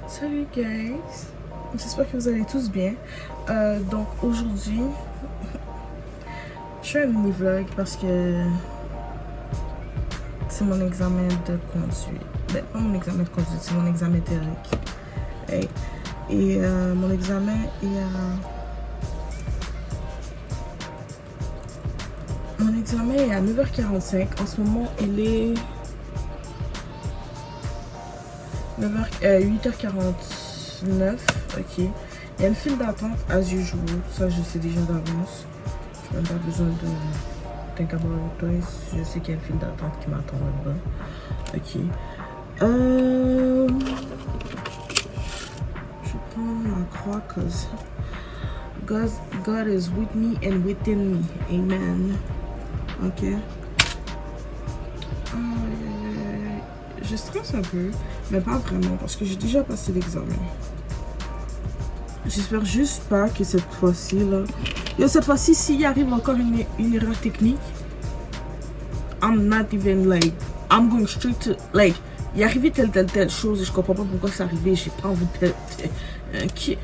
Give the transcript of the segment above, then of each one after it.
Salut guys, j'espère que vous allez tous bien. Donc aujourd'hui, je fais un mini vlog parce que c'est mon examen de conduite. Ben, pas mon examen de conduite, c'est mon examen théorique. Et mon examen est à 9h45. En ce moment, il est 8h49. Ok. Il y a une file d'attente, as usual. Ça, je sais déjà d'avance. Je n'ai même pas besoin de think about it twice. Je sais qu'il y a une file d'attente qui m'attend là-bas. Ok. Je prends ma croix cause God is with me and within me. Amen. Ok. Je stresse un peu, mais pas vraiment parce que j'ai déjà passé l'examen. J'espère juste pas que cette fois-ci là. Cette fois-ci, s'il arrive encore une erreur technique, I'm not even like, I'm going straight to like, il est arrivé telle chose et je comprends pas pourquoi c'est arrivé. J'ai pas envie de. Ok.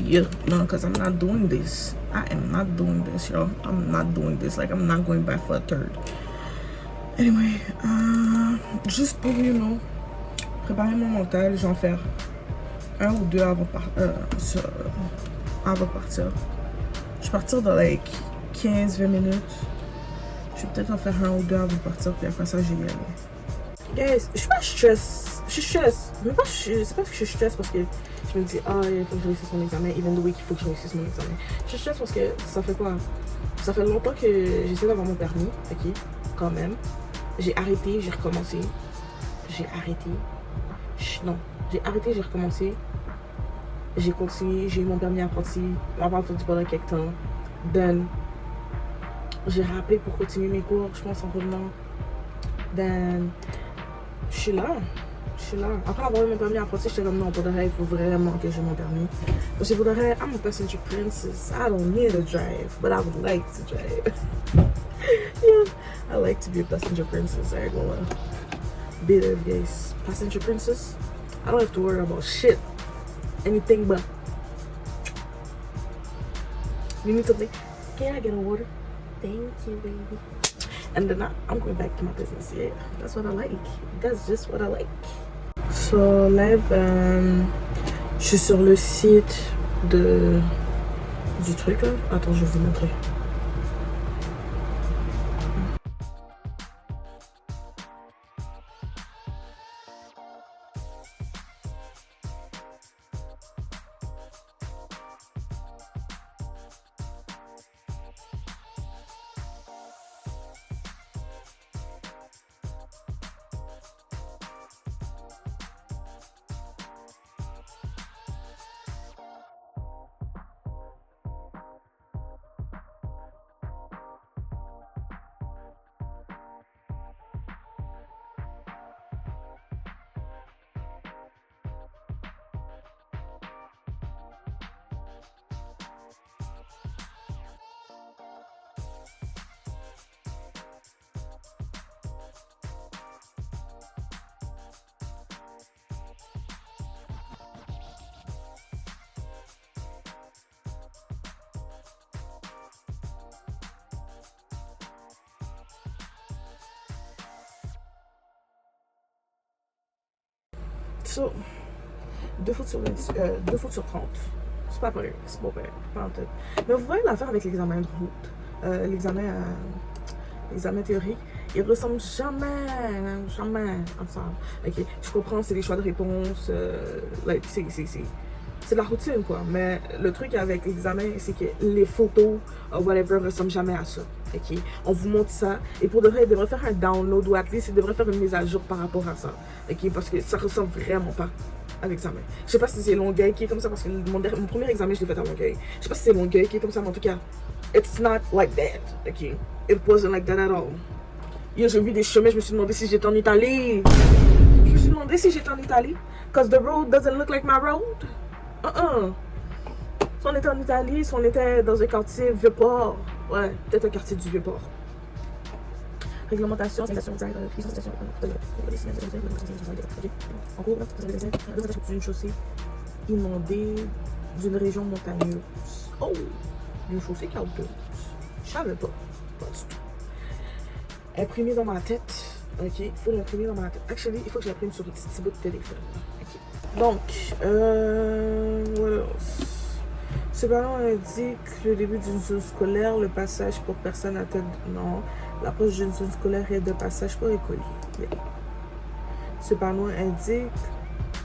Yeah, no, because I'm not doing this. I am not doing this, yo. I'm not doing this. Like, I'm not going back for a third. Anyway, juste pour, you know, préparer mon mental, je vais en faire un ou deux avant de partir. Je vais partir dans like 15-20 minutes. Je vais peut-être en faire un ou deux avant de partir, puis après ça, je vais y aller. Guys, je suis pas stress. Je suis stress. Mais pas, c'est pas que je suis stress parce que je me dis, ah, il faut que je réussisse mon examen, even though il faut que je réussisse mon examen. Je suis stress parce que ça fait quoi? Ça fait longtemps que j'essaie d'avoir mon permis, ok, quand même. J'ai arrêté, j'ai recommencé. J'ai arrêté, j'ai recommencé. J'ai continué, j'ai eu mon permis apprenti pendant quelques temps. Then, j'ai rappelé pour continuer mes cours, je pense en revenant. Then, je suis là. Après avoir eu mon permis apprenti, j'étais comme non, pour de vrai, il faut vraiment que j'ai mon permis. Parce que pour de vrai, I'm a passenger princess. I don't need to drive, but I would like to drive. Yeah, I like to be a passenger princess. I go be there, guys. Passenger princess. I don't have to worry about shit. Anything but. You need something? Can I get a water? Thank you, baby. And then I'm going back to my business. Yeah, that's what I like. That's just what I like. So live, je suis sur le site du truc là. Attends, je vais vous montrer. So, 2 fautes sur 30. C'est pas vrai, c'est pas vrai, pas en tête. Mais vous voyez l'affaire avec l'examen de route, l'examen théorique, ils ressemblent jamais ensemble. Ok, je comprends, c'est des choix de réponse, like, c'est de la routine quoi. Mais le truc avec l'examen, c'est que les photos, whatever, ressemblent jamais à ça. Ok, on vous montre ça et pour de vrai, il devrait faire un download ou at least il devrait faire une mise à jour par rapport à ça. Ok, parce que ça ressemble vraiment pas à l'examen. Je sais pas si c'est Longueuil qui est comme ça parce que mon premier examen je l'ai fait à Longueuil. Je sais pas si c'est Longueuil qui est comme ça, mais en tout cas, it's not like that, ok? It wasn't like that at all. Yo, j'ai vu des chemins, je me suis demandé si j'étais en Italie. Je me suis demandé si j'étais en Italie. Because the road doesn't look like my road. Si on était en Italie, si on était dans un quartier Vieux-Port. Ouais, peut-être un quartier du Vieux-Port. Réglementation, signalisation, en cours, d'une chaussée inondée d'une région montagneuse. Oh, d'une chaussée caldeuse. Je savais pas. Pas du tout. Imprimé dans ma tête. Ok, il faut l'imprimer dans ma tête. Actually, il faut que je l'imprime sur un petit bout de téléphone. Ok. Donc, what else? Ce ballon indique le début d'une zone scolaire, le passage pour personnes atteintes. Non, l'approche d'une zone scolaire et de passage pour écoliers. Yeah. Ce panneau indique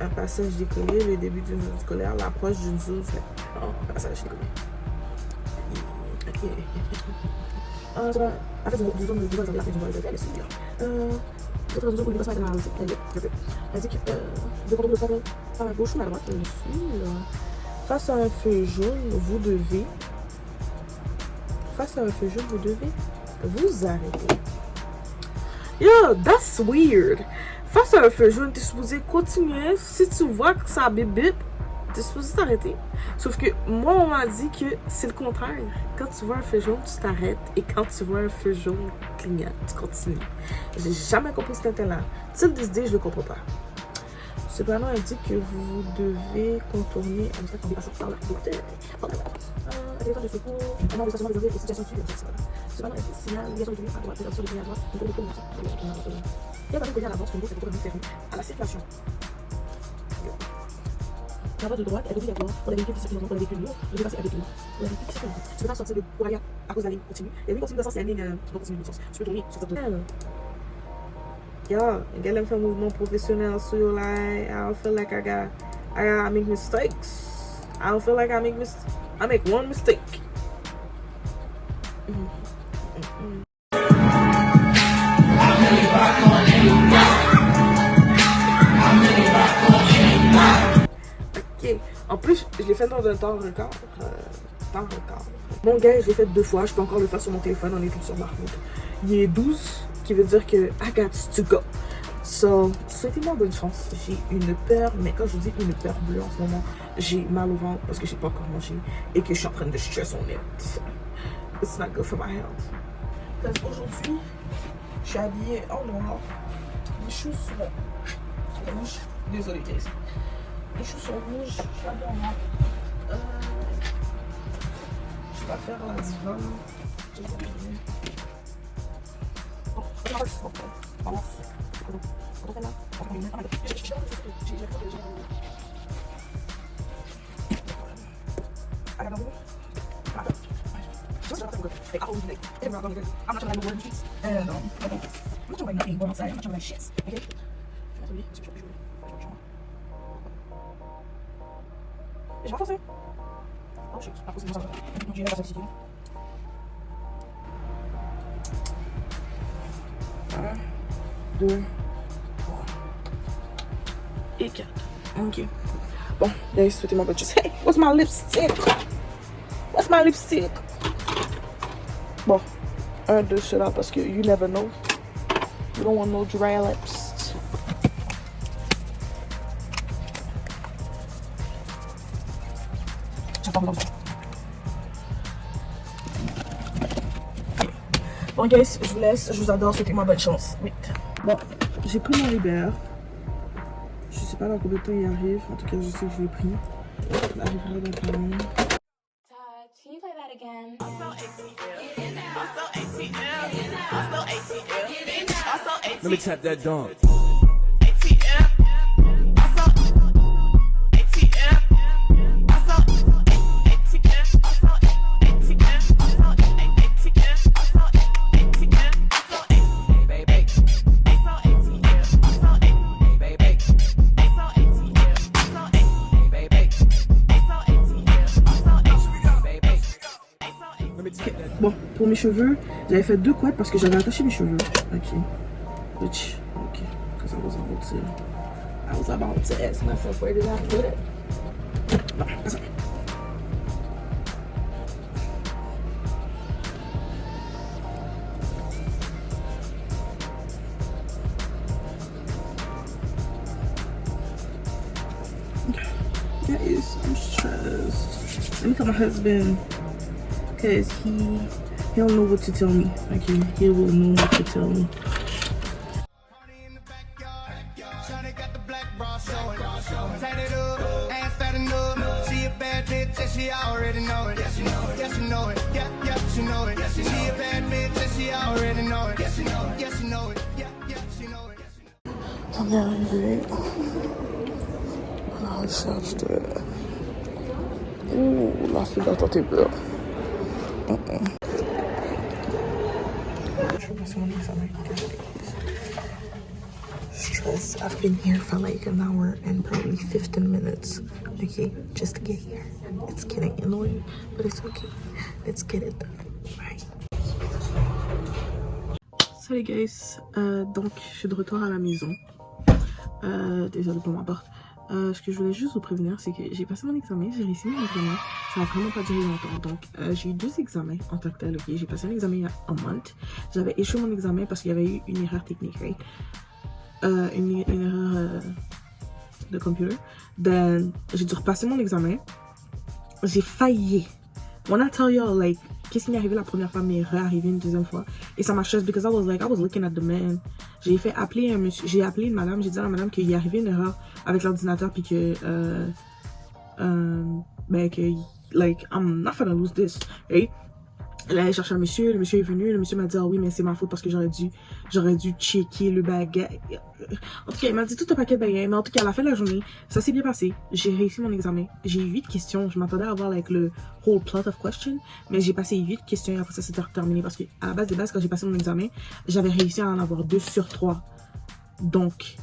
un passage d'écoliers, le début d'une zone scolaire, l'approche d'une zone scolaire. Non, passage d'écoliers. Ok. En fait, je zone de la fin du mois de février, c'est bien. Votre réseau pour l'immigration internationale, indique de contrôle de sol par la gauche ou la droite, bien sûr. Face à un feu jaune, vous devez vous arrêter. Yo, that's weird. Face à un feu jaune, t'es supposé continuer. Si tu vois que ça bip bip, t'es supposé t'arrêter. Sauf que moi, on m'a dit que c'est le contraire. Quand tu vois un feu jaune, tu t'arrêtes. Et quand tu vois un feu jaune clignant, tu continues. J'ai jamais compris ce là. Till this day, je le comprends pas. Ce panneau indique que vous devez contourner un obstacle en dépassant par la route. Un téléphone de secours, un nombre de stationnement réservé et situation suivie. Ce panneau signale liaison de tenue à droite, direction de tenue à droite, une courbe de communication. Il y a un panneau connu à l'avance, une route est fermée à la circulation. La voie de droite est obligatoire pour les véhicules qui circulent pour les véhicules lourds, de dépasser avec lourd. Pour les véhicules qui circulent, tu peux pas sortir de pour aller à cause de la ligne continue. Et la ligne continue de sens, c'est la ligne non continue de sens. Tu peux tourner sur cette ligne. Yo, get them from movement professional, so you're like, I don't feel like I make mistakes. I don't feel like I make one mistake. Ok, en plus, je l'ai fait dans un temps record. Mon gars, je l'ai fait 2 fois, je peux encore le faire sur mon téléphone en étant sur ma route. Il est 12. Qui veut dire que I got to go. So, souhaitez-moi bonne chance. J'ai une peur, mais quand je dis une peur bleue en ce moment, j'ai mal au ventre parce que j'ai pas encore mangé et que je suis en train de stress on it. It's not good for my health. Parce qu'aujourd'hui, je suis habillée en noir. Les choses sont rouges. Désolée, Jess. Les choses sont rouges. Je suis habillée en noir. Je vais faire la diva. Deux, 3 et 4. Ok. Bon, guys, souhaitez-moi bonne chance. Hey, what's my lipstick? What's my lipstick? Bon, 1, 2, cela parce que you never know. You don't want no dry lips. Bon, guys, je vous laisse. Je vous adore. Souhaitez-moi bonne chance. Oui. Bon, j'ai pris mon Uber. Je sais pas dans combien de temps il arrive. En tout cas, je sais que je l'ai pris. Il arrivera dans pas long. Can you play that again? Let me tap that dog. Bon, pour mes cheveux, j'avais fait 2 couettes parce que j'avais attaché mes cheveux. Ok. Which, ok. Because I was about to ask myself where did I put it? Non, pas ça. me tell my husband, because he'll know what to tell me. Okay, he will know what to tell me. She already know it. Yes, you know it. Yes, you know it. Yeah, yeah, she know it. Yes, she a bad bitch, and she already know it. Yes, you know it. Yes, you know it. Yeah, yeah, she know it. On est arrivé à la recherche de... Ouh, la fille d'attente est peur. Je vais passer mon examen. Stress. I've been here for like an hour and probably 15 minutes. Okay, just to get here. It's getting annoying, but it's okay. Let's get it done. Right. Salut guys. Donc, je suis de retour à la maison. Désolée pour ma porte. Ce que je voulais juste vous prévenir, c'est que j'ai passé mon examen, j'ai réussi mon examen. Ça n'a vraiment pas duré longtemps. Donc, j'ai eu 2 examens en tant que tel. Okay? J'ai passé un examen il y a un mois. J'avais échoué mon examen parce qu'il y avait eu une erreur technique, right? Une erreur de computer. Then, j'ai dû repasser mon examen. J'ai failli. When I tell you, like, qu'est-ce qui m'est arrivé la première fois, m'est réarrivé une deuxième fois. Et ça m'a stressé because I was looking at the man. J'ai appelé une madame, j'ai dit à la madame qu'il y arrivait une erreur avec l'ordinateur puis que, like, I'm not gonna lose this, right? Là, elle cherché un monsieur, le monsieur est venu, le monsieur m'a dit, ah oui, mais c'est ma faute parce que j'aurais dû checker le bagage. En tout cas, il m'a dit tout un paquet de bagages, mais en tout cas, à la fin de la journée, ça s'est bien passé. J'ai réussi mon examen. J'ai eu 8 questions. Je m'attendais à avoir, like, le whole plot of questions, mais j'ai passé 8 questions et après ça, c'était terminé parce que, à la base des bases, quand j'ai passé mon examen, j'avais réussi à en avoir 2 sur 3. Donc,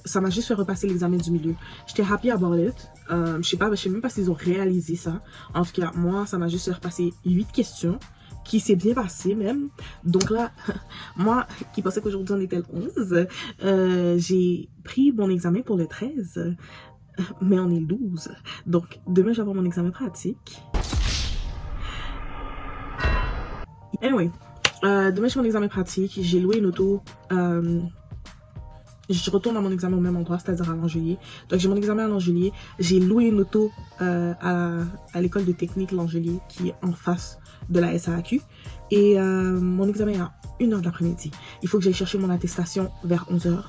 ça m'a juste fait repasser l'examen du milieu. J'étais happy about it. Je sais même pas s'ils ont réalisé ça. En tout cas, moi, ça m'a juste fait repasser 8 questions. Qui s'est bien passé même. Donc là, moi qui pensais qu'aujourd'hui on était le 11, j'ai pris mon examen pour le 13, mais on est le 12. Donc demain je vais avoir mon examen pratique. Anyway, demain j'ai mon examen pratique, j'ai loué une auto. Je retourne à mon examen au même endroit, c'est-à-dire à Langelier. Donc j'ai mon examen à Langelier. J'ai loué une auto à l'école de technique Langelier qui est en face de la SAQ. Et mon examen est à 1h de l'après-midi. Il faut que j'aille chercher mon attestation vers 11h.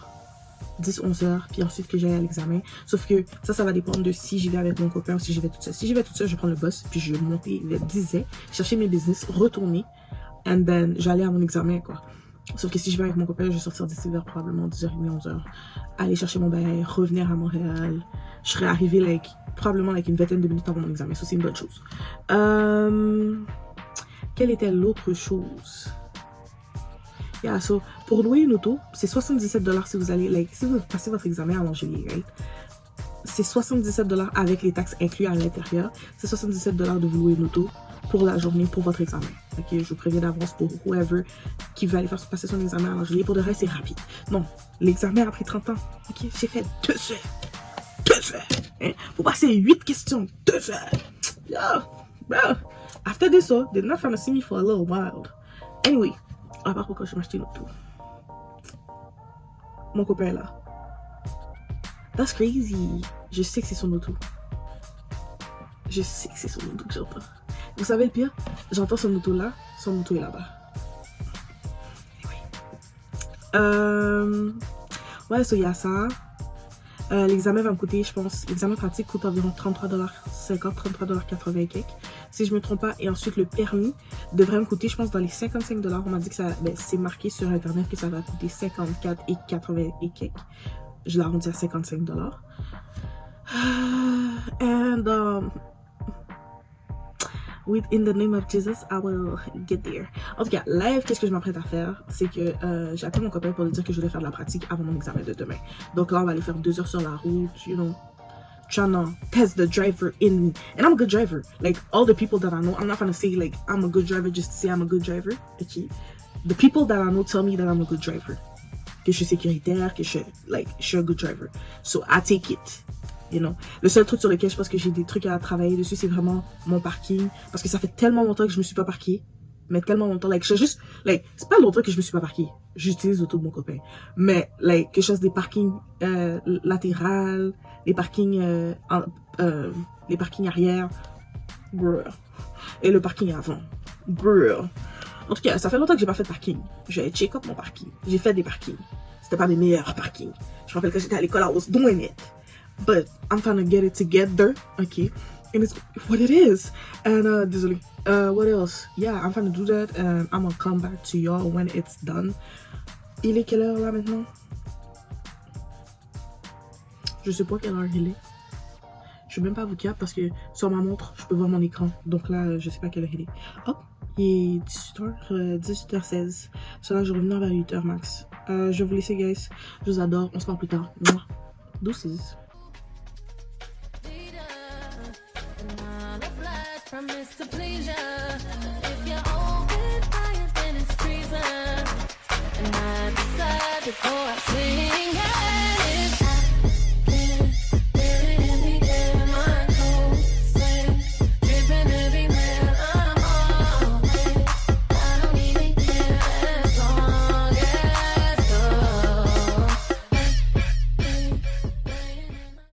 10-11h, puis ensuite que j'aille à l'examen. Sauf que ça va dépendre de si j'y vais avec mon copain ou si j'y vais toute seule. Si j'y vais toute seule, je prends le bus, puis je vais monter vers 10h, chercher mes business, retourner, and then j'allais à mon examen, quoi. Sauf que si je vais avec mon copain, je vais sortir d'ici vers probablement 10h30, 11h. Aller chercher mon bail, revenir à Montréal. Je serais arrivée probablement une vingtaine de minutes avant mon examen. Ça, c'est une bonne chose. Quelle était l'autre chose? Yeah, so, pour louer une auto, c'est 77$ si vous allez, si vous passez votre examen à Langelier, right? C'est 77$ avec les taxes incluses à l'intérieur. C'est 77$ de vous louer une auto pour la journée, pour votre examen. Ok, je vous préviens d'avance pour whoever qui veut aller faire passer son examen à Langelier. Pour de vrai, c'est rapide. Non, l'examen a pris 30 ans. Ok, j'ai fait 2 heures. 2 heures. Hein? Pour passer 8 questions. 2 heures. Yo, bro. After this, they're not trying to see me for a little while. Anyway, à part pourquoi je m'achetais une auto. Mon copain est là. That's crazy. Je sais que c'est son auto. Je sais que c'est son auto que j'entends. Vous savez le pire? J'entends son auto là, son auto est là-bas. Anyway. Ouais, so il y a ça. L'examen va me coûter, je pense, l'examen pratique coûte environ 33,50$, 33,80$ et quelques. Si je me trompe pas. Et ensuite, le permis devrait me coûter, je pense, dans les 55$. On m'a dit que ça, c'est marqué sur Internet que ça va coûter 54,80$ et quelques. Je l'arrondis à 55$. And, in the name of Jesus, I will get there. En tout cas, live, qu'est-ce que je m'apprête à faire? C'est que j'ai appelé mon copain pour lui dire que je voulais faire de la pratique avant mon examen de demain. Donc là, on va aller faire 2 heures sur la route, you know, trying to test the driver in me. And I'm a good driver. Like, all the people that I know, I'm not gonna say, like, I'm a good driver just to say I'm a good driver. Okay? The people that I know tell me that I'm a good driver. Que je suis sécuritaire, que je suis un good driver. So, I take it. You know. Le seul truc sur lequel je pense que j'ai des trucs à travailler dessus, c'est vraiment mon parking. Parce que ça fait tellement longtemps que je me suis pas parqué. Mais tellement longtemps, c'est pas longtemps que je me suis pas parqué. J'utilise l'auto de mon copain. Mais, quelque chose des parkings latérales, les parkings arrière. Bruh. Et le parking avant. Bruh. En tout cas, ça fait longtemps que j'ai pas fait de parking. J'ai check up mon parking. J'ai fait des parkings. C'était pas mes meilleurs parkings. Je me rappelle que j'étais à l'école, I was doing it. But I'm trying to get it together, okay? And it's what it is. And désolé. What else? Yeah, I'm trying to do that and I'm gonna come back to y'all when it's done. Il est quelle heure là maintenant? Je sais pas quelle heure il est. Je vais même pas vous dire parce que sur ma montre, je peux voir mon écran. Donc là, je sais pas quelle heure il est. Oh, il est 18h16. So là, je vais revenir vers 8h max. Je vais vous laisser, guys. Je vous adore. On se parle plus tard. Mouah. Deuces. Promise to please ya.